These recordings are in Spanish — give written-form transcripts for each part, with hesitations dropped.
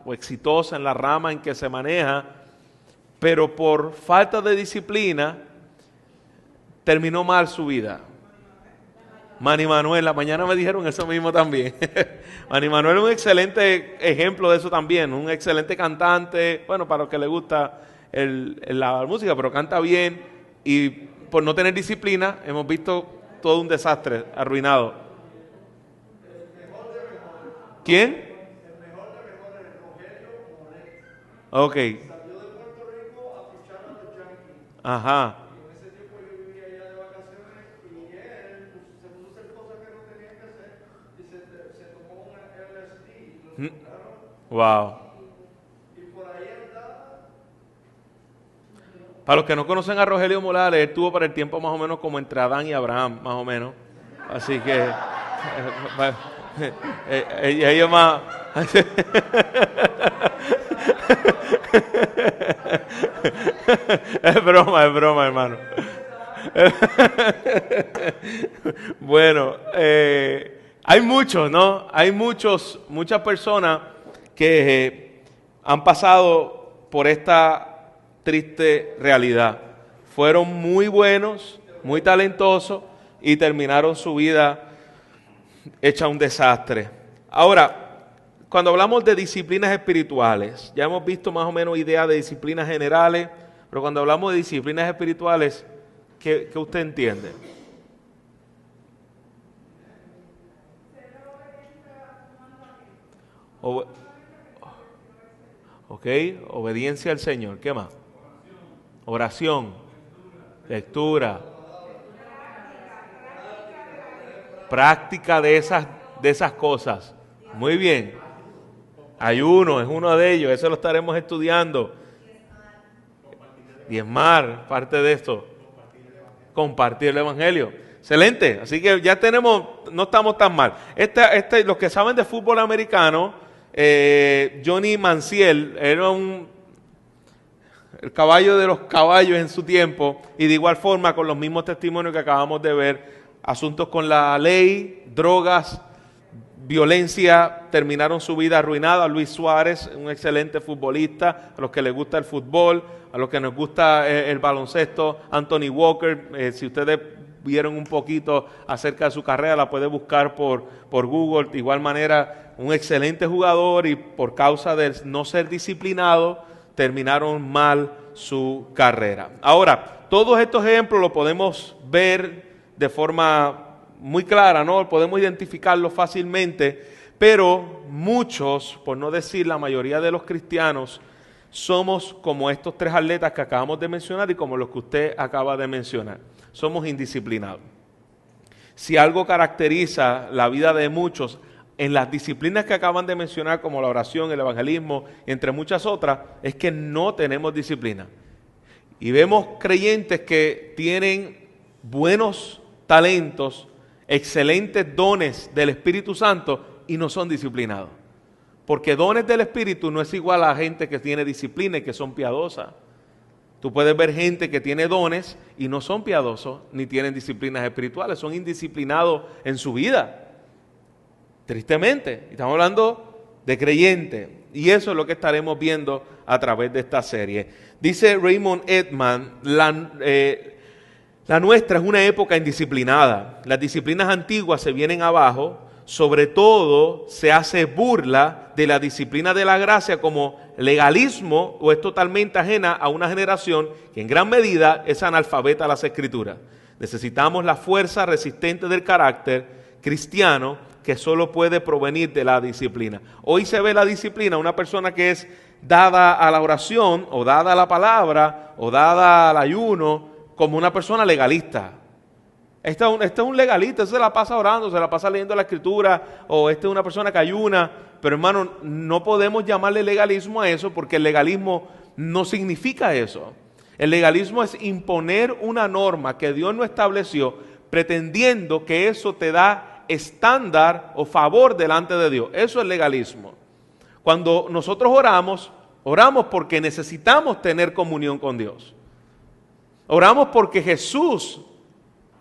o exitosa en la rama en que se maneja, pero por falta de disciplina terminó mal su vida. Manny Manuel, la mañana me dijeron eso mismo también. Manny Manuel es un excelente ejemplo de eso también, un excelente cantante, bueno, para los que les gusta la música, pero canta bien, y por no tener disciplina hemos visto todo un desastre, arruinado. ¿Quién? El mejor de mejores, Rogelio Moret. Ok. Salió de Puerto Rico a fichar a los Yankees. Ajá. Y en ese tiempo yo vivía allá de vacaciones y él se puso a hacer cosas que no tenía que hacer y se tomó una LSD y lo encontraron. Wow. Y por ahí andaba. Para los que no conocen a Rogelio Morales, él tuvo para el tiempo más o menos como entre Adán y Abraham, más o menos. Así que ellos más. Es broma, hermano. Bueno, hay muchos, ¿no? Hay muchas personas que han pasado por esta triste realidad. Fueron muy buenos, muy talentosos y terminaron su vida hecha un desastre. Ahora, cuando hablamos de disciplinas espirituales, ya hemos visto más o menos ideas de disciplinas generales, pero cuando hablamos de disciplinas espirituales, ¿qué usted entiende? Ok, obediencia al Señor. ¿Qué más? Oración, lectura, práctica de esas cosas. Muy bien. Ayuno es uno de ellos, eso lo estaremos estudiando. Diezmar, parte de esto. Compartir el Evangelio. Excelente, así que ya no estamos tan mal. Los que saben de fútbol americano, Johnny Manziel era el caballo de los caballos en su tiempo, y de igual forma con los mismos testimonios que acabamos de ver, asuntos con la ley, drogas, violencia, terminaron su vida arruinada. Luis Suárez, un excelente futbolista, a los que les gusta el fútbol, a los que nos gusta el baloncesto. Anthony Walker, si ustedes vieron un poquito acerca de su carrera, la puede buscar por Google. De igual manera, un excelente jugador, y por causa de no ser disciplinado, terminaron mal su carrera. Ahora, todos estos ejemplos los podemos ver de forma muy clara, ¿no? Podemos identificarlo fácilmente, pero muchos, por no decir la mayoría de los cristianos, somos como estos tres atletas que acabamos de mencionar y como los que usted acaba de mencionar. Somos indisciplinados. Si algo caracteriza la vida de muchos en las disciplinas que acaban de mencionar, como la oración, el evangelismo, entre muchas otras, es que no tenemos disciplina. Y vemos creyentes que tienen buenos talentos, excelentes dones del Espíritu Santo, y no son disciplinados. Porque dones del Espíritu no es igual a gente que tiene disciplina y que son piadosas. Tú puedes ver gente que tiene dones y no son piadosos ni tienen disciplinas espirituales, son indisciplinados en su vida. Tristemente, estamos hablando de creyentes, y eso es lo que estaremos viendo a través de esta serie. Dice Raymond Edman, la nuestra es una época indisciplinada. Las disciplinas antiguas se vienen abajo. Sobre todo se hace burla de la disciplina de la gracia como legalismo, o es totalmente ajena a una generación que en gran medida es analfabeta a las Escrituras. Necesitamos la fuerza resistente del carácter cristiano que solo puede provenir de la disciplina. Hoy se ve la disciplina, una persona que es dada a la oración, o dada a la palabra, o dada al ayuno, como una persona legalista. Este es un legalista, se la pasa orando, se la pasa leyendo la Escritura, o es una persona que ayuna. Pero hermano, no podemos llamarle legalismo a eso, porque el legalismo no significa eso. El legalismo es imponer una norma que Dios no estableció, pretendiendo que eso te da estándar o favor delante de Dios. Eso es legalismo. Cuando nosotros oramos porque necesitamos tener comunión con Dios. Oramos porque Jesús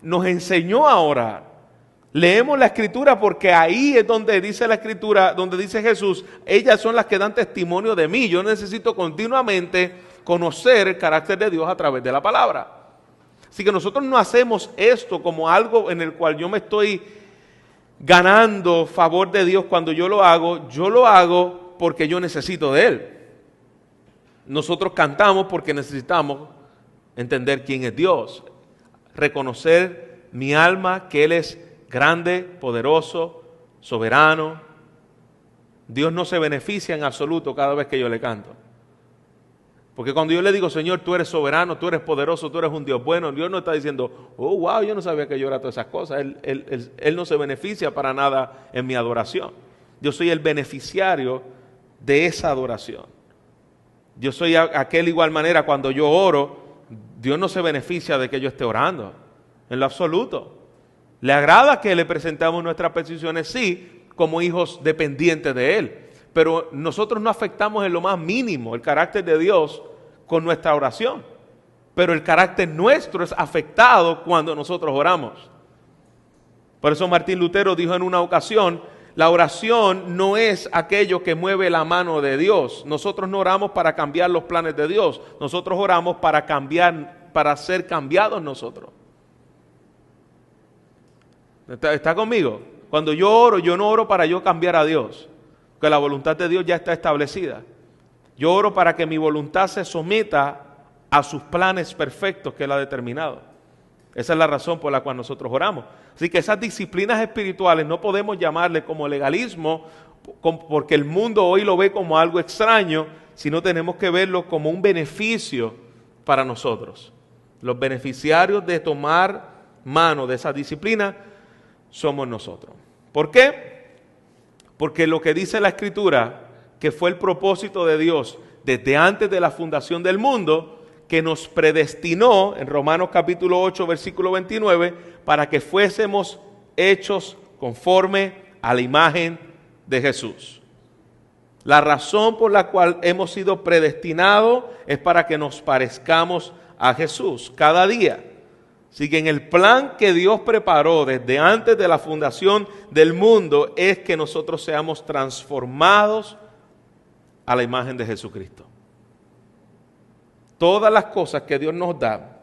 nos enseñó a orar. Leemos la Escritura porque ahí es donde dice la Escritura, donde dice Jesús, ellas son las que dan testimonio de mí. Yo necesito continuamente conocer el carácter de Dios a través de la palabra. Así que nosotros no hacemos esto como algo en el cual yo me estoy ganando favor de Dios cuando yo lo hago porque yo necesito de Él. Nosotros cantamos porque necesitamos entender quién es Dios, reconocer mi alma que Él es grande, poderoso, soberano. Dios no se beneficia en absoluto cada vez que yo le canto. Porque cuando yo le digo, Señor, tú eres soberano, tú eres poderoso, tú eres un Dios bueno, Dios no está diciendo, oh, wow, yo no sabía que yo era todas esas cosas. Él no se beneficia para nada en mi adoración. Yo soy el beneficiario de esa adoración. Yo soy aquel igual manera cuando yo oro, Dios no se beneficia de que yo esté orando, en lo absoluto. Le agrada que le presentamos nuestras peticiones, sí, como hijos dependientes de Él. Pero nosotros no afectamos en lo más mínimo el carácter de Dios con nuestra oración. Pero el carácter nuestro es afectado cuando nosotros oramos. Por eso Martín Lutero dijo en una ocasión, la oración no es aquello que mueve la mano de Dios. Nosotros no oramos para cambiar los planes de Dios. Nosotros oramos para ser cambiados nosotros. ¿Está conmigo? Cuando yo oro, yo no oro para yo cambiar a Dios. Que la voluntad de Dios ya está establecida. Yo oro para que mi voluntad se someta a sus planes perfectos que Él ha determinado. Esa es la razón por la cual nosotros oramos. Así que esas disciplinas espirituales no podemos llamarle como legalismo, porque el mundo hoy lo ve como algo extraño, sino tenemos que verlo como un beneficio para nosotros. Los beneficiarios de tomar mano de esa disciplina somos nosotros. ¿Por qué? Porque lo que dice la Escritura, que fue el propósito de Dios desde antes de la fundación del mundo, que nos predestinó, en Romanos capítulo 8, versículo 29, para que fuésemos hechos conforme a la imagen de Jesús. La razón por la cual hemos sido predestinados es para que nos parezcamos a Jesús cada día. Así que en el plan que Dios preparó desde antes de la fundación del mundo es que nosotros seamos transformados a la imagen de Jesucristo. Todas las cosas que Dios nos da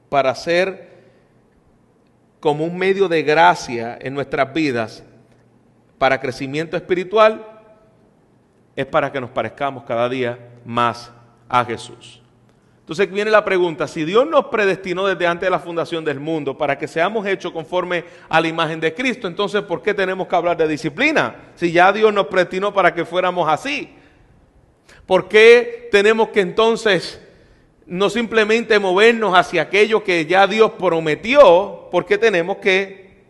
para ser como un medio de gracia en nuestras vidas para crecimiento espiritual es para que nos parezcamos cada día más a Jesús. Entonces viene la pregunta, si Dios nos predestinó desde antes de la fundación del mundo para que seamos hechos conforme a la imagen de Cristo, entonces ¿por qué tenemos que hablar de disciplina? Si ya Dios nos predestinó para que fuéramos así. ¿Por qué tenemos que entonces no simplemente movernos hacia aquello que ya Dios prometió? ¿Por qué tenemos que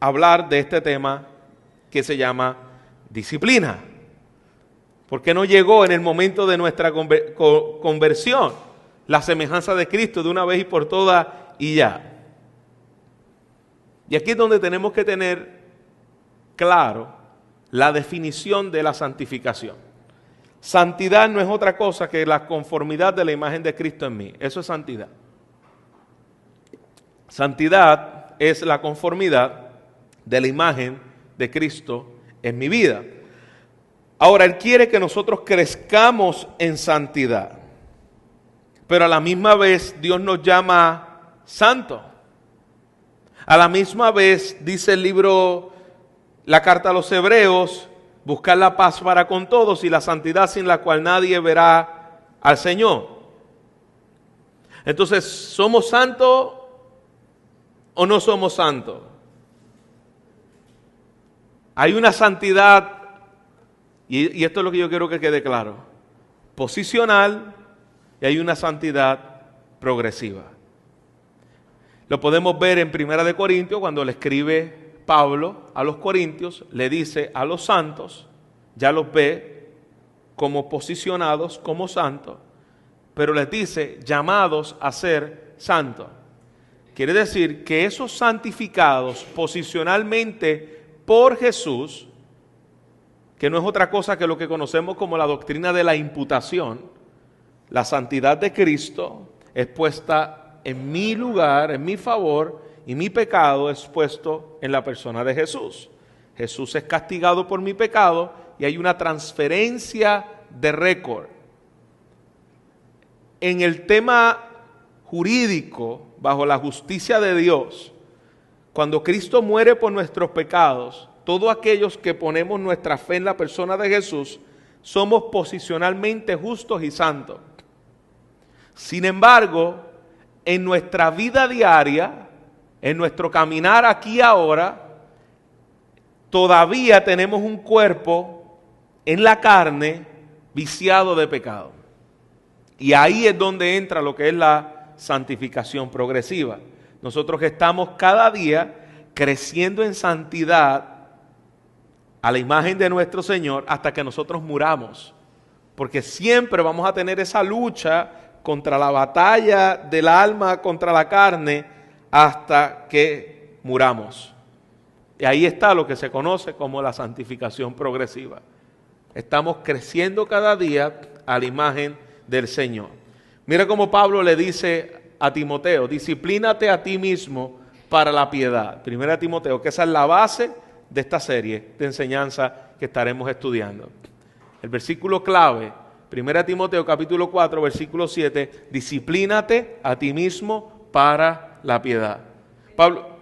hablar de este tema que se llama disciplina? ¿Por qué no llegó en el momento de nuestra conversión la semejanza de Cristo de una vez y por todas y ya? Y aquí es donde tenemos que tener claro la definición de la santificación. Santidad no es otra cosa que la conformidad de la imagen de Cristo en mí. Eso es santidad. Santidad es la conformidad de la imagen de Cristo en mi vida. Ahora, Él quiere que nosotros crezcamos en santidad. Pero a la misma vez Dios nos llama santo. A la misma vez dice el libro, la carta a los Hebreos, buscar la paz para con todos y la santidad sin la cual nadie verá al Señor. Entonces, ¿somos santos o no somos santos? Hay una santidad, y esto es lo que yo quiero que quede claro, posicional, y hay una santidad progresiva. Lo podemos ver en 1 Corintios, cuando le escribe Pablo a los corintios, le dice a los santos, ya los ve como posicionados como santos, pero les dice llamados a ser santos. Quiere decir que esos santificados posicionalmente por Jesús, que no es otra cosa que lo que conocemos como la doctrina de la imputación, la santidad de Cristo es puesta en mi lugar, en mi favor, y mi pecado es puesto en la persona de Jesús. Jesús es castigado por mi pecado y hay una transferencia de récord. En el tema jurídico, bajo la justicia de Dios, cuando Cristo muere por nuestros pecados, todos aquellos que ponemos nuestra fe en la persona de Jesús, somos posicionalmente justos y santos. Sin embargo, en nuestra vida diaria, en nuestro caminar aquí y ahora, todavía tenemos un cuerpo en la carne viciado de pecado. Y ahí es donde entra lo que es la santificación progresiva. Nosotros estamos cada día creciendo en santidad a la imagen de nuestro Señor hasta que nosotros muramos. Porque siempre vamos a tener esa lucha contra la batalla del alma, contra la carne, hasta que muramos. Y ahí está lo que se conoce como la santificación progresiva. Estamos creciendo cada día a la imagen del Señor. Mira cómo Pablo le dice a Timoteo: disciplínate a ti mismo para la piedad. Primera Timoteo, que esa es la base de esta serie de enseñanza que estaremos estudiando. El versículo clave, Primera Timoteo capítulo 4, versículo 7, disciplínate a ti mismo para la piedad. Pablo...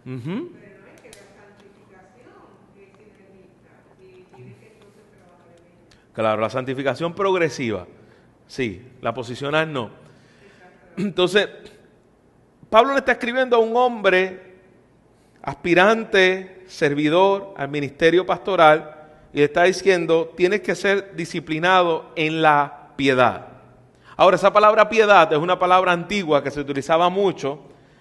Pero no es que la santificación significa y tiene que entonces trabajar en ello. Claro, la santificación progresiva, sí, la posicional no. Entonces, Pablo le está escribiendo a un hombre aspirante, servidor al ministerio pastoral, y le está diciendo: tienes que ser disciplinado en la piedad. Ahora, esa palabra piedad es una palabra antigua que se utilizaba mucho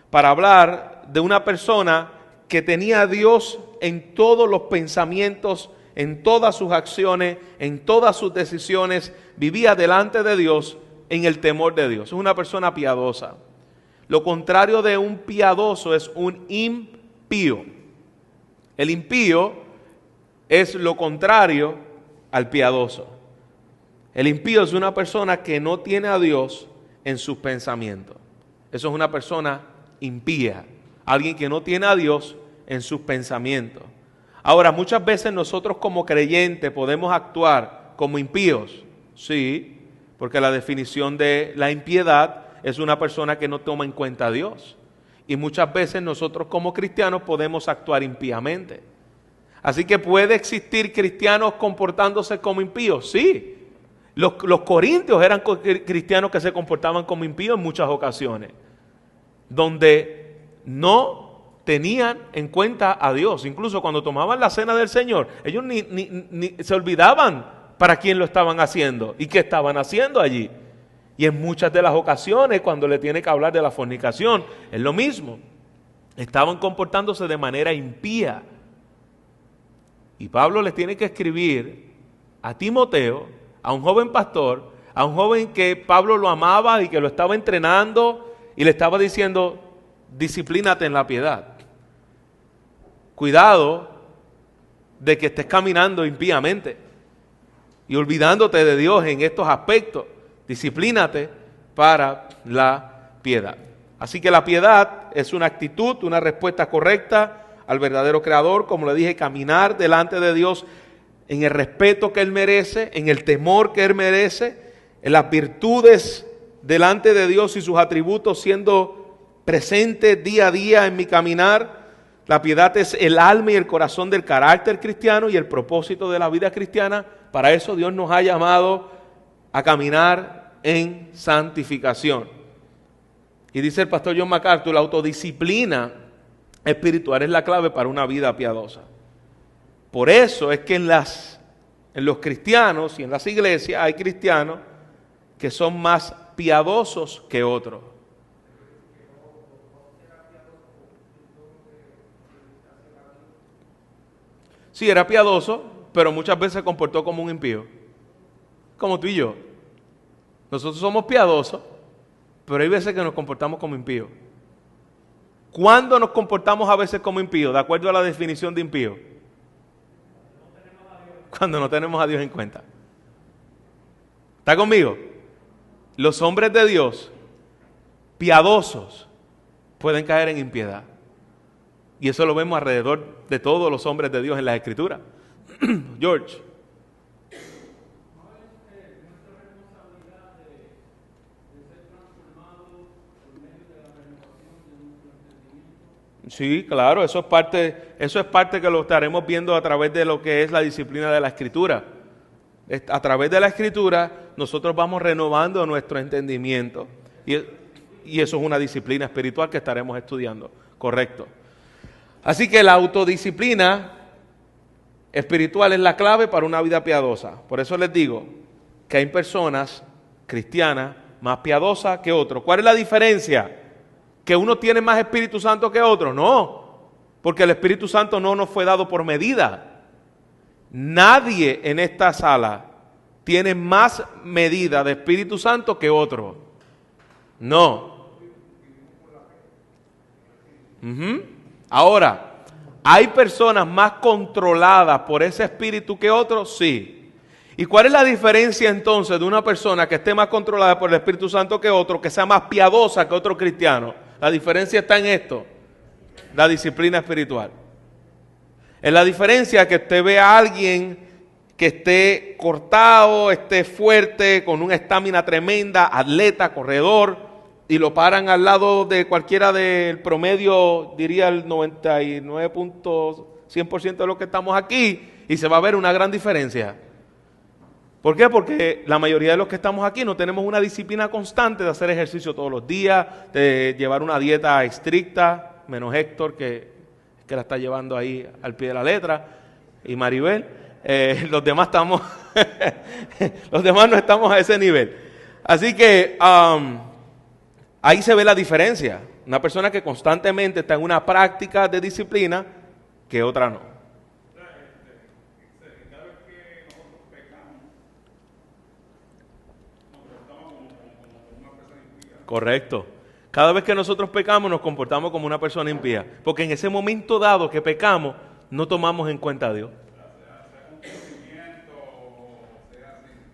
para hablar de una persona que tenía a Dios en todos los pensamientos, en todas sus acciones, en todas sus decisiones, vivía delante de Dios en el temor de Dios. Es una persona piadosa. Lo contrario de un piadoso es un impío. El impío es lo contrario al piadoso. El impío es una persona que no tiene a Dios en sus pensamientos. Eso es una persona impía. Alguien que no tiene a Dios en sus pensamientos. Ahora, muchas veces nosotros como creyentes podemos actuar como impíos. Sí, porque la definición de la impiedad es una persona que no toma en cuenta a Dios. Y muchas veces nosotros como cristianos podemos actuar impíamente. Así que puede existir cristianos comportándose como impíos. Sí, los corintios eran cristianos que se comportaban como impíos en muchas ocasiones, donde no tenían en cuenta a Dios. Incluso cuando tomaban la cena del Señor, ellos ni se olvidaban para quién lo estaban haciendo y qué estaban haciendo allí. Y en muchas de las ocasiones, cuando le tiene que hablar de la fornicación, es lo mismo. Estaban comportándose de manera impía. Y Pablo les tiene que escribir a Timoteo, a un joven pastor, a un joven que Pablo lo amaba y que lo estaba entrenando, y le estaba diciendo: disciplínate en la piedad. Cuidado de que estés caminando impíamente y olvidándote de Dios en estos aspectos. Disciplínate para la piedad. Así que la piedad es una actitud, una respuesta correcta al verdadero Creador. Como le dije, caminar delante de Dios en el respeto que Él merece, en el temor que Él merece, en las virtudes delante de Dios y sus atributos siendo presentes día a día en mi caminar. La piedad es el alma y el corazón del carácter cristiano y el propósito de la vida cristiana. Para eso Dios nos ha llamado a caminar en santificación. Y dice el pastor John MacArthur: la autodisciplina espiritual es la clave para una vida piadosa. Por eso es que en los cristianos y en las iglesias hay cristianos que son más piadosos que otros. Sí, era piadoso, pero muchas veces se comportó como un impío. Como tú y yo. Nosotros somos piadosos, pero hay veces que nos comportamos como impíos. ¿Cuándo nos comportamos a veces como impíos? De acuerdo a la definición de impío. cuando no tenemos a Dios en cuenta. ¿Está conmigo? Los hombres de Dios, piadosos, pueden caer en impiedad. Y eso lo vemos alrededor de todos los hombres de Dios en las Escrituras. George. Sí, claro, eso es parte que lo estaremos viendo a través de lo que es la disciplina de la Escritura. A través de la Escritura nosotros vamos renovando nuestro entendimiento. Y eso es una disciplina espiritual que estaremos estudiando. Correcto. Así que la autodisciplina espiritual es la clave para una vida piadosa. Por eso les digo que hay personas cristianas más piadosas que otros. ¿Cuál es la diferencia? ¿Que uno tiene más Espíritu Santo que otro? No, porque el Espíritu Santo no nos fue dado por medida. Nadie en esta sala tiene más medida de Espíritu Santo que otro. No. Ahora, ¿hay personas más controladas por ese espíritu que otros? Sí. ¿Y cuál es la diferencia entonces de una persona que esté más controlada por el Espíritu Santo que otro, que sea más piadosa que otro cristiano? La diferencia está en esto, la disciplina espiritual. En la diferencia que usted ve a alguien que esté cortado, esté fuerte, con una estamina tremenda, atleta, corredor, y lo paran al lado de cualquiera del promedio, diría el 99.100% de los que estamos aquí, y se va a ver una gran diferencia. ¿Por qué? Porque la mayoría de los que estamos aquí no tenemos una disciplina constante de hacer ejercicio todos los días, de llevar una dieta estricta, menos Héctor, que la está llevando ahí al pie de la letra, y Maribel. Los demás estamos, los demás no estamos a ese nivel. Así que ahí se ve la diferencia. Una persona que constantemente está en una práctica de disciplina que otra no. Correcto. Cada vez que nosotros pecamos nos comportamos como una persona impía. Porque en ese momento dado que pecamos, no tomamos en cuenta a Dios.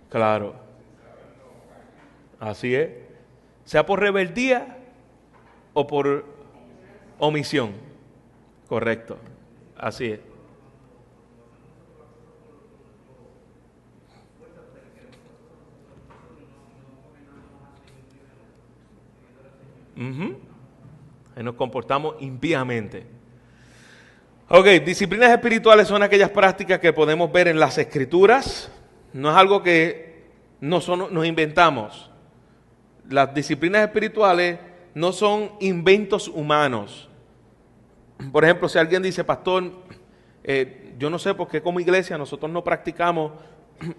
Claro. Así es. Sea por rebeldía o por omisión. Correcto. Así es. Y nos comportamos impíamente. Ok, disciplinas espirituales son aquellas prácticas que podemos ver en las Escrituras. No es algo que nos inventamos. Las disciplinas espirituales no son inventos humanos. Por ejemplo, si alguien dice, pastor, yo no sé por qué como iglesia nosotros no practicamos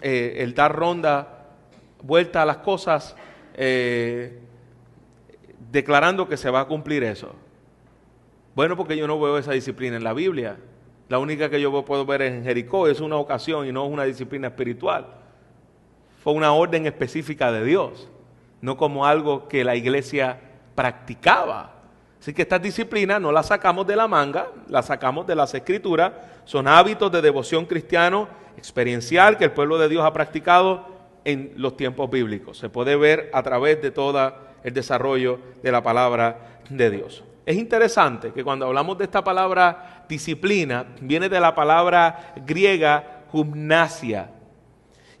el dar vuelta a las cosas, declarando que se va a cumplir eso. Bueno, porque yo no veo esa disciplina en la Biblia. La única que yo puedo ver en Jericó es una ocasión y no es una disciplina espiritual. Fue una orden específica de Dios, no como algo que la iglesia practicaba. Así que estas disciplinas no las sacamos de la manga, las sacamos de las Escrituras. Son hábitos de devoción cristiano experiencial que el pueblo de Dios ha practicado en los tiempos bíblicos. Se puede ver a través de todo el desarrollo de la palabra de Dios. Es interesante que cuando hablamos de esta palabra disciplina, viene de la palabra griega gimnasia.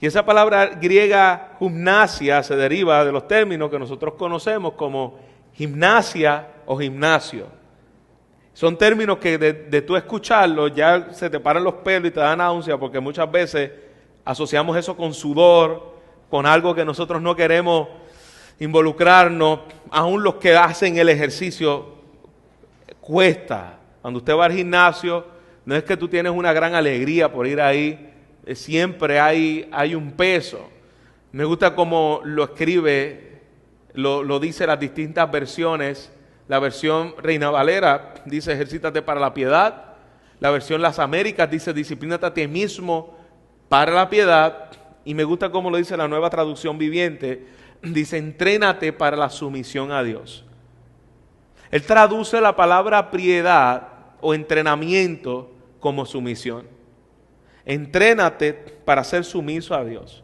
Y esa palabra griega gimnasia se deriva de los términos que nosotros conocemos como gimnasia o gimnasio. Son términos que de tú escucharlos ya se te paran los pelos y te dan náusea, porque muchas veces asociamos eso con sudor, con algo que nosotros no queremos involucrarnos. Aún los que hacen el ejercicio cuesta. Cuando usted va al gimnasio, no es que tú tienes una gran alegría por ir ahí, siempre hay un peso. Me gusta cómo lo escribe, lo dice las distintas versiones. La versión Reina Valera dice ejercítate para la piedad. La versión Las Américas dice disciplínate a ti mismo para la piedad. Y me gusta cómo lo dice la Nueva Traducción Viviente, dice entrénate para la sumisión a Dios. Él traduce la palabra piedad o entrenamiento como sumisión. Entrénate para ser sumiso a Dios.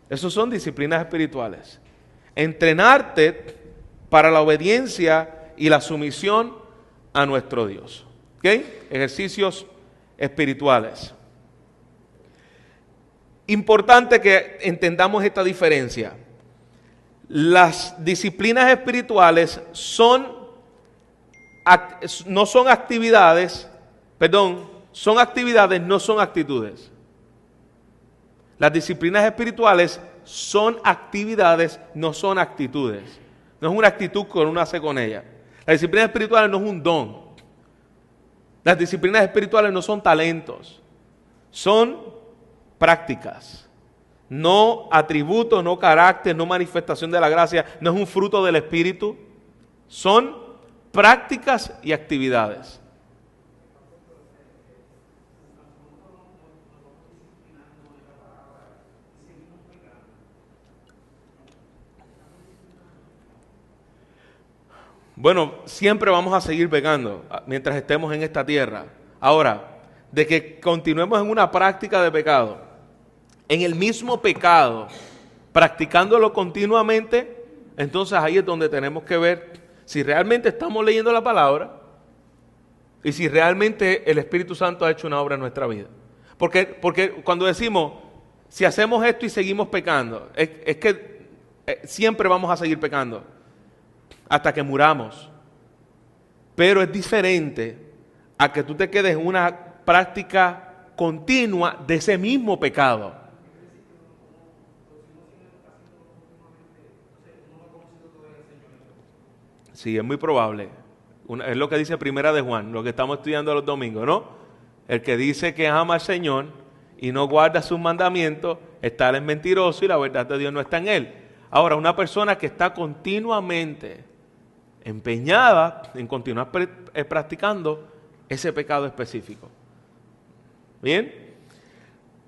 Esos son disciplinas espirituales. Entrenarte para la obediencia y la sumisión a nuestro Dios. ¿Ok? Ejercicios espirituales. Importante que entendamos esta diferencia. Las disciplinas espirituales no son actividades, son actividades, no son actitudes. Las disciplinas espirituales son actividades, no son actitudes. No es una actitud que uno hace con ella. Las disciplinas espirituales no es un don. Las disciplinas espirituales no son talentos. Son prácticas. No atributos, no carácter, no manifestación de la gracia. No es un fruto del Espíritu. Son prácticas y actividades. Bueno, siempre vamos a seguir pecando mientras estemos en esta tierra. Ahora, de que continuemos en una práctica de pecado, en el mismo pecado, practicándolo continuamente, entonces ahí es donde tenemos que ver si realmente estamos leyendo la palabra y si realmente el Espíritu Santo ha hecho una obra en nuestra vida. Porque cuando decimos, si hacemos esto y seguimos pecando, es que siempre vamos a seguir pecando hasta que muramos. Pero es diferente a que tú te quedes en una práctica continua de ese mismo pecado. Sí, es muy probable. Es lo que dice Primera de Juan, lo que estamos estudiando los domingos, ¿no? El que dice que ama al Señor y no guarda sus mandamientos, tal es mentiroso y la verdad de Dios no está en él. Ahora, una persona que está continuamente empeñada en continuar practicando ese pecado específico. ¿Bien?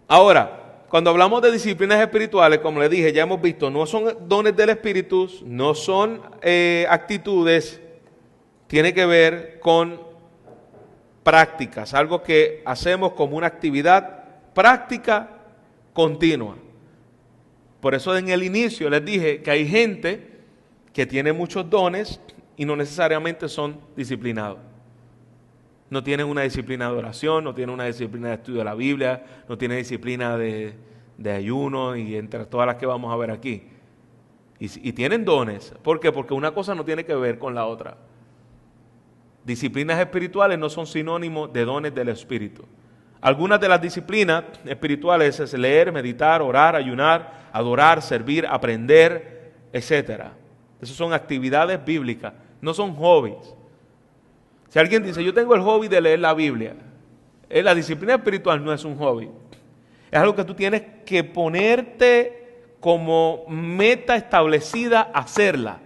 Ahora, cuando hablamos de disciplinas espirituales, como les dije, ya hemos visto, no son dones del Espíritu, no son actitudes, tiene que ver con prácticas, algo que hacemos como una actividad práctica continua. Por eso en el inicio les dije que hay gente que tiene muchos dones y no necesariamente son disciplinados. No tienen una disciplina de oración, no tienen una disciplina de estudio de la Biblia, no tienen disciplina de ayuno y entre todas las que vamos a ver aquí. Y tienen dones. ¿Por qué? Porque una cosa no tiene que ver con la otra. Disciplinas espirituales no son sinónimos de dones del Espíritu. Algunas de las disciplinas espirituales es leer, meditar, orar, ayunar, adorar, servir, aprender, etcétera. Esas son actividades bíblicas, no son hobbies. Si alguien dice, yo tengo el hobby de leer la Biblia, la disciplina espiritual no es un hobby. Es algo que tú tienes que ponerte como meta establecida hacerla.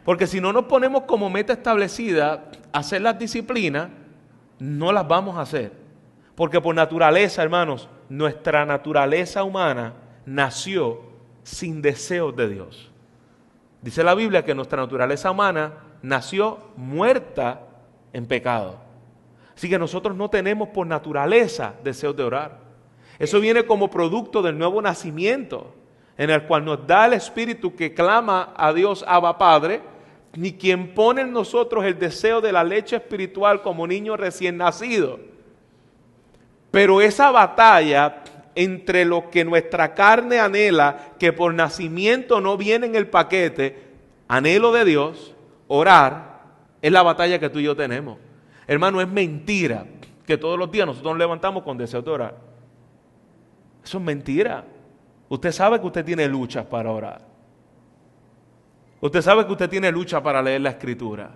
Porque si no nos ponemos como meta establecida hacer las disciplinas, no las vamos a hacer. Porque por naturaleza, hermanos, nuestra naturaleza humana nació sin deseos de Dios. Dice la Biblia que nuestra naturaleza humana nació muerta en pecado. Así que nosotros no tenemos por naturaleza deseos de orar. Eso viene como producto del nuevo nacimiento, en el cual nos da el Espíritu que clama a Dios, Abba Padre, ni quien pone en nosotros el deseo de la leche espiritual como niño recién nacido. Pero esa batalla entre lo que nuestra carne anhela, que por nacimiento no viene en el paquete, anhelo de Dios, orar, es la batalla que tú y yo tenemos. Hermano, es mentira que todos los días nosotros nos levantamos con deseo de orar. Eso es mentira. Usted sabe que usted tiene luchas para orar. Usted sabe que usted tiene lucha para leer la Escritura.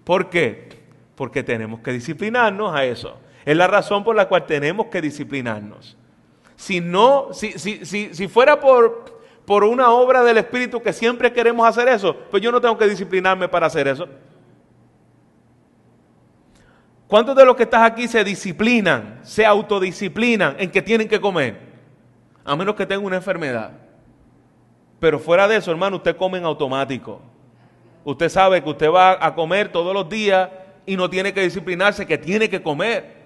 ¿Por qué? Porque tenemos que disciplinarnos a eso. Es la razón por la cual tenemos que disciplinarnos. Si fuera por una obra del Espíritu que siempre queremos hacer eso, pues yo no tengo que disciplinarme para hacer eso. ¿Cuántos de los que estás aquí se disciplinan, se autodisciplinan en que tienen que comer? A menos que tengan una enfermedad. Pero fuera de eso, hermano, usted come en automático. Usted sabe que usted va a comer todos los días y no tiene que disciplinarse, que tiene que comer.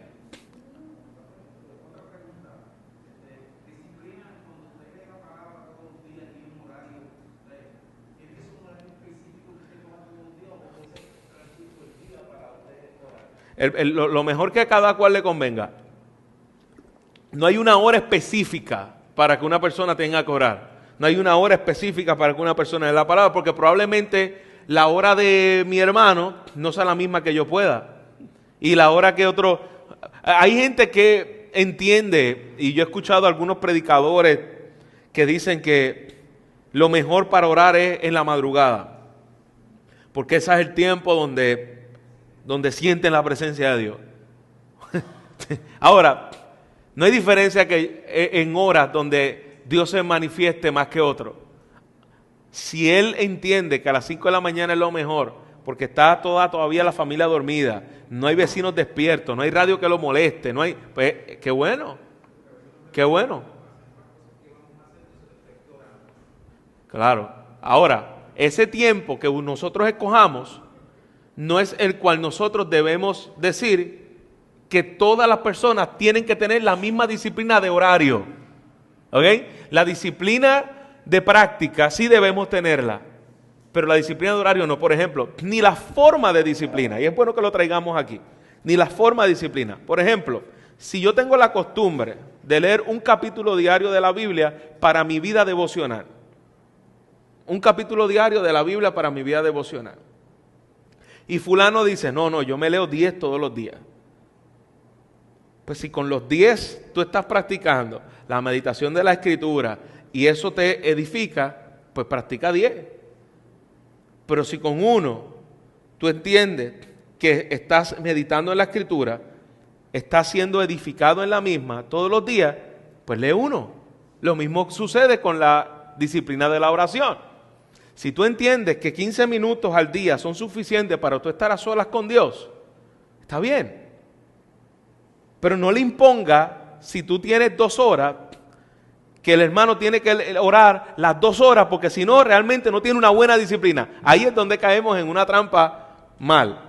Lo mejor que a cada cual le convenga. No hay una hora específica para que una persona tenga que orar. No hay una hora específica para que una persona dé la palabra, porque probablemente la hora de mi hermano no sea la misma que yo pueda. Y la hora que otro... Hay gente que entiende, y yo he escuchado a algunos predicadores que dicen que lo mejor para orar es en la madrugada, porque ese es el tiempo donde sienten la presencia de Dios. Ahora, no hay diferencia que en horas donde Dios se manifieste más que otro. Si Él entiende que a las 5 de la mañana es lo mejor, porque está todavía la familia dormida, no hay vecinos despiertos, no hay radio que lo moleste, no hay... Pues, qué bueno, qué bueno. Claro. Ahora, ese tiempo que nosotros escojamos no es el cual nosotros debemos decir que todas las personas tienen que tener la misma disciplina de horario. ¿Ok? La disciplina de práctica sí debemos tenerla, pero la disciplina de horario no. Por ejemplo, ni la forma de disciplina, y es bueno que lo traigamos aquí, ni la forma de disciplina. Por ejemplo, si yo tengo la costumbre de leer un capítulo diario de la Biblia para mi vida devocional, un capítulo diario de la Biblia para mi vida devocional, y fulano dice, no, yo me leo 10 todos los días. Pues si con los 10 tú estás practicando la meditación de la Escritura y eso te edifica, pues practica 10. Pero si con uno tú entiendes que estás meditando en la Escritura, estás siendo edificado en la misma todos los días, pues lee uno. Lo mismo sucede con la disciplina de la oración. Si tú entiendes que 15 minutos al día son suficientes para tú estar a solas con Dios, está bien. Pero no le imponga, si tú tienes 2 horas, que el hermano tiene que orar las 2 horas, porque si no, realmente no tiene una buena disciplina. Ahí es donde caemos en una trampa mal.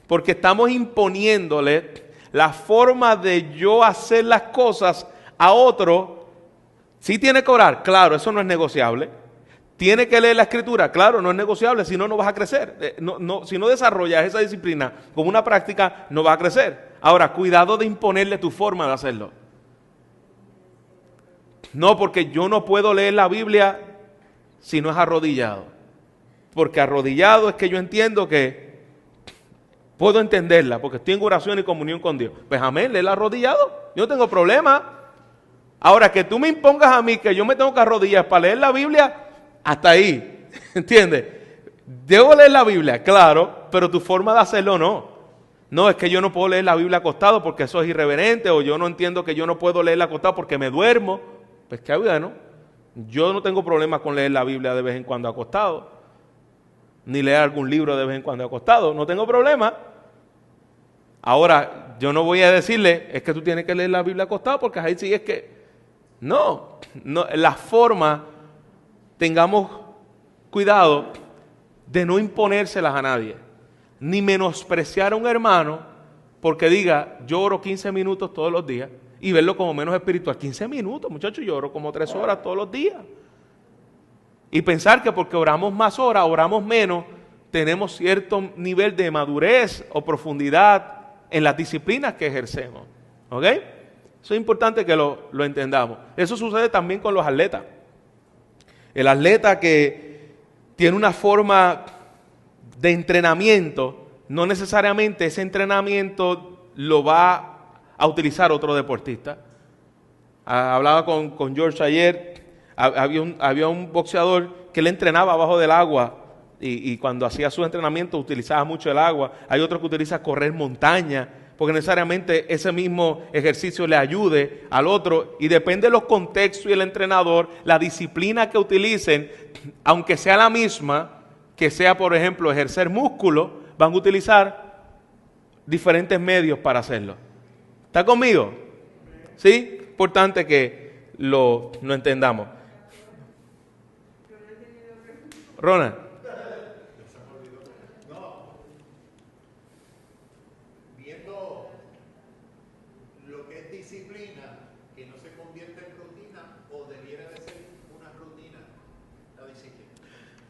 Porque estamos imponiéndole la forma de yo hacer las cosas a otro. ¿Sí tiene que orar? Claro, eso no es negociable. ¿Tiene que leer la Escritura? Claro, no es negociable, si no, no vas a crecer. Si no desarrollas esa disciplina como una práctica, no vas a crecer. Ahora, cuidado de imponerle tu forma de hacerlo. No, porque yo no puedo leer la Biblia si no es arrodillado. Porque arrodillado es que yo entiendo que puedo entenderla, porque estoy en oración y comunión con Dios. Pues amén, léela arrodillado, yo no tengo problema. Ahora, que tú me impongas a mí que yo me tengo que arrodillar para leer la Biblia, hasta ahí, ¿entiendes? Debo leer la Biblia, claro, pero tu forma de hacerlo no. No, es que yo no puedo leer la Biblia acostado porque eso es irreverente, o yo no entiendo que yo no puedo leerla acostado porque me duermo. Pues qué bueno, yo no tengo problema con leer la Biblia de vez en cuando acostado, ni leer algún libro de vez en cuando acostado, no tengo problema. Ahora, yo no voy a decirle, es que tú tienes que leer la Biblia acostado porque ahí sí es que... No, la forma... Tengamos cuidado de no imponérselas a nadie, ni menospreciar a un hermano porque diga, yo oro 15 minutos todos los días y verlo como menos espiritual. 15 minutos, muchachos, yo oro como 3 horas todos los días. Y pensar que porque oramos más horas, oramos menos, tenemos cierto nivel de madurez o profundidad en las disciplinas que ejercemos. ¿Ok? Eso es importante que lo entendamos. Eso sucede también con los atletas. El atleta que tiene una forma de entrenamiento, no necesariamente ese entrenamiento lo va a utilizar otro deportista. Hablaba con George ayer, había un boxeador que le entrenaba abajo del agua y cuando hacía su entrenamiento utilizaba mucho el agua. Hay otro que utiliza correr montaña, porque necesariamente ese mismo ejercicio le ayude al otro, y depende de los contextos y el entrenador, la disciplina que utilicen, aunque sea la misma, que sea por ejemplo ejercer músculo, van a utilizar diferentes medios para hacerlo. ¿Está conmigo? ¿Sí? Importante que lo entendamos. Ronald.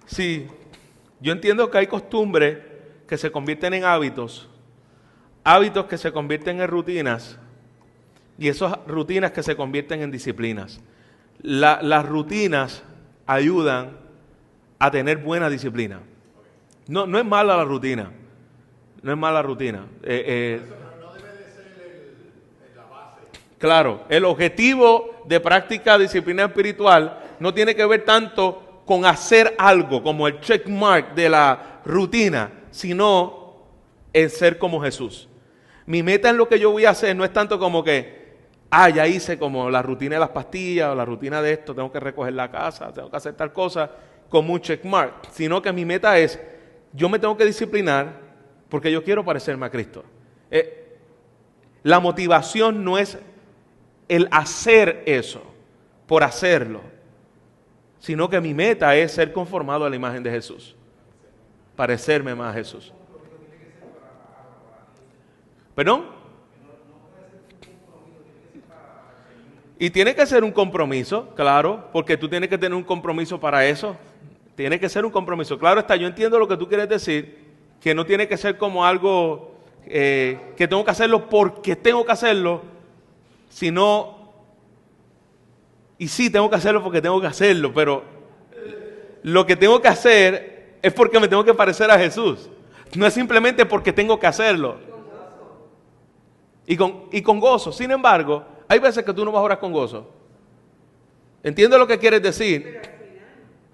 Sí, yo entiendo que hay costumbres que se convierten en hábitos, hábitos que se convierten en rutinas y esas rutinas que se convierten en disciplinas. Las rutinas ayudan a tener buena disciplina. No es mala la rutina. No es mala rutina. Claro, el objetivo de práctica de disciplina espiritual no tiene que ver tanto con hacer algo como el check mark de la rutina, sino en ser como Jesús. Mi meta en lo que yo voy a hacer no es tanto como que, ya hice como la rutina de las pastillas o la rutina de esto, tengo que recoger la casa, tengo que hacer tal cosa, como un check mark, sino que mi meta es, yo me tengo que disciplinar porque yo quiero parecerme a Cristo. La motivación no es el hacer eso, por hacerlo, sino que mi meta es ser conformado a la imagen de Jesús, parecerme más a Jesús. ¿Perdón? Y tiene que ser un compromiso, claro, porque tú tienes que tener un compromiso para eso. Tiene que ser un compromiso. Claro está, yo entiendo lo que tú quieres decir, que no tiene que ser como algo que tengo que hacerlo porque tengo que hacerlo, sino, y sí tengo que hacerlo porque tengo que hacerlo, pero lo que tengo que hacer es porque me tengo que parecer a Jesús. No es simplemente porque tengo que hacerlo. Y con gozo. Sin embargo, hay veces que tú no vas a orar con gozo. ¿Entiendes lo que quieres decir?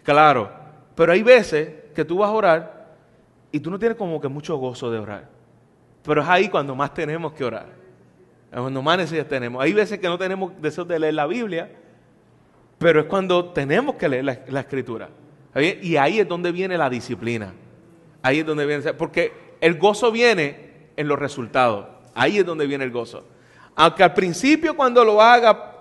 Claro. Pero hay veces que tú vas a orar y tú no tienes como que mucho gozo de orar. Pero es ahí cuando más tenemos que orar. Cuando más necesidad tenemos. Hay veces que no tenemos deseo de leer la Biblia, pero es cuando tenemos que leer la Escritura. Y ahí es donde viene la disciplina. Ahí es donde viene, porque el gozo viene en los resultados. Ahí es donde viene el gozo. Aunque al principio cuando lo haga,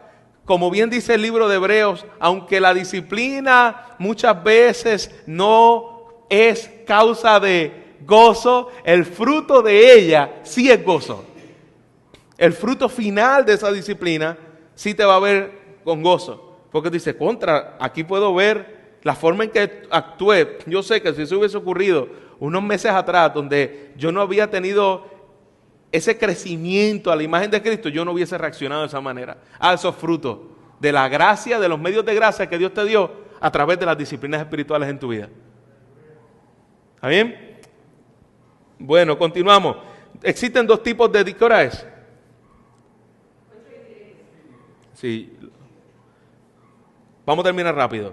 como bien dice el libro de Hebreos, aunque la disciplina muchas veces no es causa de gozo, el fruto de ella sí es gozo. El fruto final de esa disciplina sí te va a ver con gozo. Porque dice, aquí puedo ver la forma en que actué. Yo sé que si eso hubiese ocurrido unos meses atrás, donde yo no había tenido ese crecimiento a la imagen de Cristo, yo no hubiese reaccionado de esa manera a esos frutos de la gracia, de los medios de gracia que Dios te dio a través de las disciplinas espirituales en tu vida. ¿Está bien? Bueno, continuamos. Existen dos tipos de... ¿Qué hora es? Sí. Vamos a terminar rápido.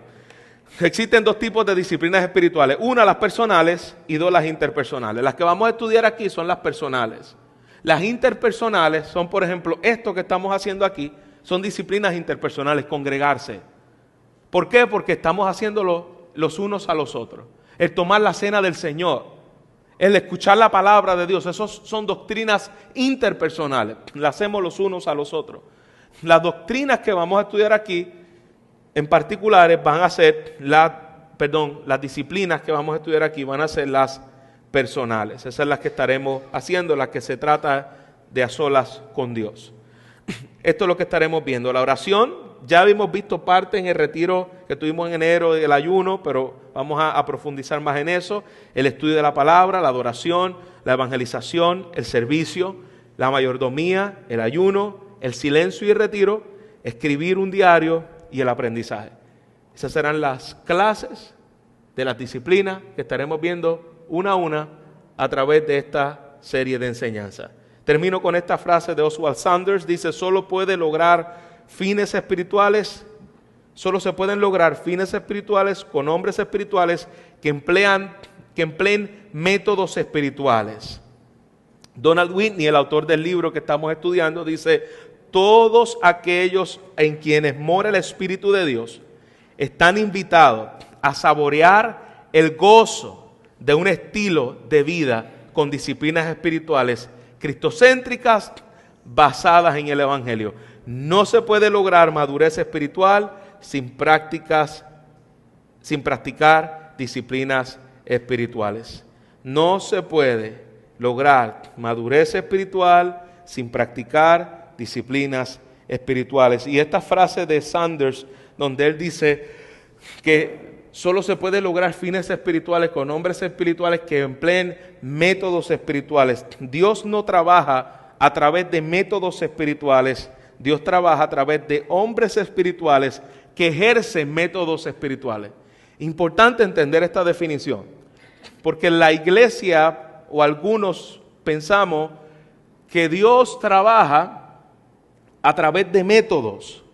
Existen dos tipos de disciplinas espirituales. Una, las personales, y dos, las interpersonales. Las que vamos a estudiar aquí son las personales. Las interpersonales son, por ejemplo, esto que estamos haciendo aquí, son disciplinas interpersonales, congregarse. ¿Por qué? Porque estamos haciéndolo los unos a los otros. El tomar la cena del Señor, el escuchar la palabra de Dios, esos son doctrinas interpersonales. Las hacemos los unos a los otros. Las doctrinas que vamos a estudiar aquí, en particulares, van a ser las disciplinas que vamos a estudiar aquí van a ser las personales. Esas son las que estaremos haciendo, las que se trata de a solas con Dios. Esto es lo que estaremos viendo. La oración, ya habíamos visto parte en el retiro que tuvimos en enero del ayuno, pero vamos a profundizar más en eso. El estudio de la palabra, la adoración, la evangelización, el servicio, la mayordomía, el ayuno, el silencio y el retiro, escribir un diario y el aprendizaje. Esas serán las clases de las disciplinas que estaremos viendo una a una a través de esta serie de enseñanza. Termino con esta frase de Oswald Sanders, dice, solo se pueden lograr fines espirituales con hombres espirituales que empleen métodos espirituales. Donald Whitney, el autor del libro que estamos estudiando, dice, todos aquellos en quienes mora el Espíritu de Dios están invitados a saborear el gozo de un estilo de vida con disciplinas espirituales cristocéntricas basadas en el Evangelio. No se puede lograr madurez espiritual sin practicar disciplinas espirituales. No se puede lograr madurez espiritual sin practicar disciplinas espirituales. Y esta frase de Sanders, donde él dice que solo se puede lograr fines espirituales con hombres espirituales que empleen métodos espirituales. Dios no trabaja a través de métodos espirituales, Dios trabaja a través de hombres espirituales que ejercen métodos espirituales. Importante entender esta definición, porque la iglesia o algunos pensamos que Dios trabaja a través de métodos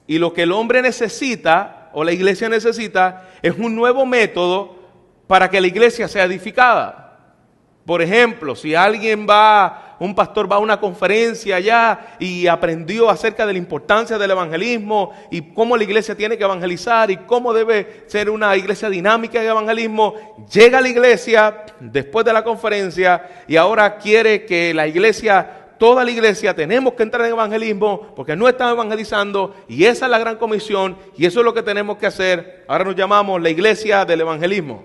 y lo que el hombre necesita o la iglesia necesita es un nuevo método para que la iglesia sea edificada. Por ejemplo, si un pastor va a una conferencia allá y aprendió acerca de la importancia del evangelismo y cómo la iglesia tiene que evangelizar y cómo debe ser una iglesia dinámica de evangelismo, llega a la iglesia después de la conferencia y ahora quiere que toda la iglesia tenemos que entrar en evangelismo porque no están evangelizando y esa es la gran comisión y eso es lo que tenemos que hacer. Ahora nos llamamos la iglesia del evangelismo.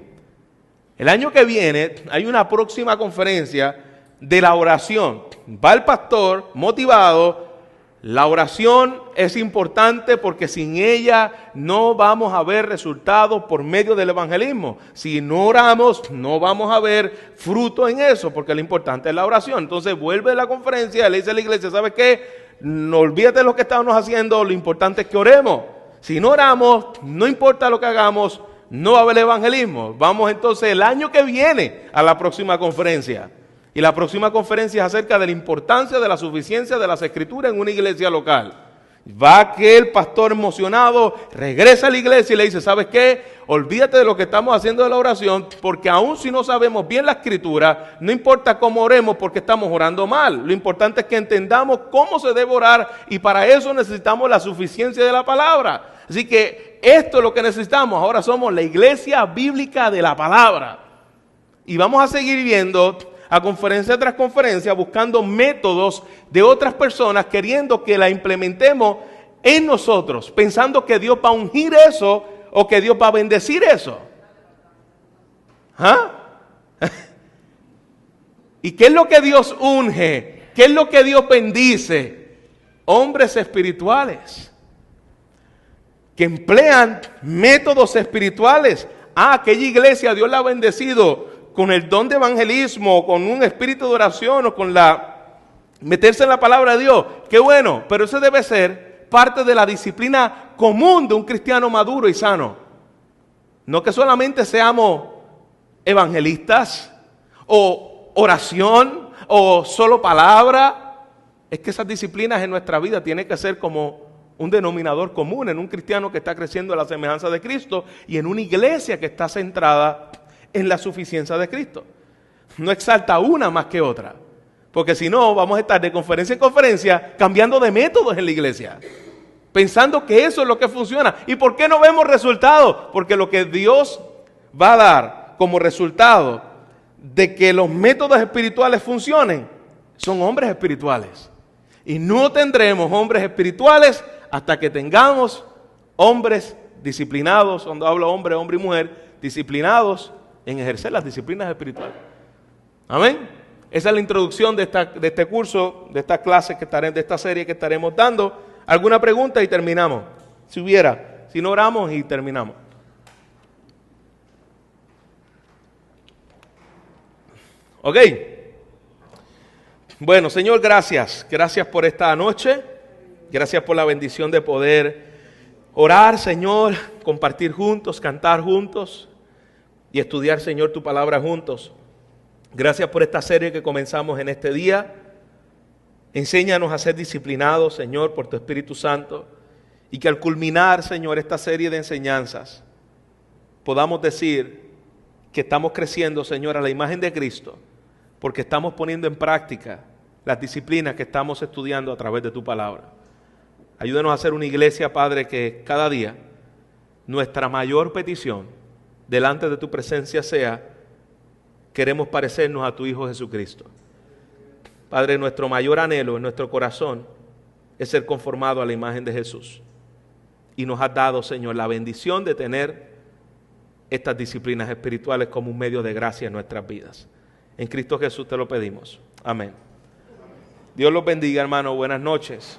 El año que viene hay una próxima conferencia de la oración. Va el pastor motivado. La oración es importante porque sin ella no vamos a ver resultados por medio del evangelismo. Si no oramos, no vamos a ver fruto en eso, porque lo importante es la oración. Entonces vuelve la conferencia y le dice a la iglesia, ¿sabes qué? No olvídate de lo que estamos haciendo, lo importante es que oremos. Si no oramos, no importa lo que hagamos, no va a haber evangelismo. Vamos entonces el año que viene a la próxima conferencia. Y la próxima conferencia es acerca de la importancia de la suficiencia de las escrituras en una iglesia local. Va aquel pastor emocionado, regresa a la iglesia y le dice, ¿sabes qué? Olvídate de lo que estamos haciendo de la oración, porque aun si no sabemos bien la escritura, no importa cómo oremos porque estamos orando mal. Lo importante es que entendamos cómo se debe orar y para eso necesitamos la suficiencia de la palabra. Así que esto es lo que necesitamos. Ahora somos la iglesia bíblica de la palabra. Y vamos a seguir viendo a conferencia tras conferencia, buscando métodos de otras personas, queriendo que la implementemos en nosotros, pensando que Dios va a ungir eso o que Dios va a bendecir eso. ¿Ah? ¿Y qué es lo que Dios unge? ¿Qué es lo que Dios bendice? Hombres espirituales que emplean métodos espirituales. Aquella iglesia Dios la ha bendecido con el don de evangelismo, con un espíritu de oración o con meterse en la palabra de Dios. Qué bueno, pero eso debe ser parte de la disciplina común de un cristiano maduro y sano. No que solamente seamos evangelistas o oración o solo palabra. Es que esas disciplinas en nuestra vida tienen que ser como un denominador común en un cristiano que está creciendo a la semejanza de Cristo y en una iglesia que está centrada en la suficiencia de Cristo. No exalta una más que otra, porque si no vamos a estar de conferencia en conferencia cambiando de métodos en la iglesia, pensando que eso es lo que funciona. ¿Y por qué no vemos resultados? Porque lo que Dios va a dar como resultado de que los métodos espirituales funcionen son hombres espirituales. Y no tendremos hombres espirituales hasta que tengamos hombres disciplinados, cuando hablo hombre, hombre y mujer, disciplinados en ejercer las disciplinas espirituales. Amén. Esa es la introducción de este curso, de esta clase de esta serie que estaremos dando. ¿Alguna pregunta y terminamos? Si no oramos y terminamos. Ok. Bueno, Señor, gracias. Gracias por esta noche. Gracias por la bendición de poder orar, Señor, compartir juntos, cantar juntos y estudiar, Señor, tu palabra juntos. Gracias por esta serie que comenzamos en este día. Enséñanos a ser disciplinados, Señor, por tu Espíritu Santo, y que al culminar, Señor, esta serie de enseñanzas, podamos decir que estamos creciendo, Señor, a la imagen de Cristo, porque estamos poniendo en práctica las disciplinas que estamos estudiando a través de tu palabra. Ayúdanos a ser una iglesia, Padre, que cada día nuestra mayor petición delante de tu presencia sea: queremos parecernos a tu Hijo Jesucristo. Padre, nuestro mayor anhelo en nuestro corazón es ser conformado a la imagen de Jesús. Y nos has dado, Señor, la bendición de tener estas disciplinas espirituales como un medio de gracia en nuestras vidas. En Cristo Jesús te lo pedimos. Amén. Dios los bendiga, hermano. Buenas noches.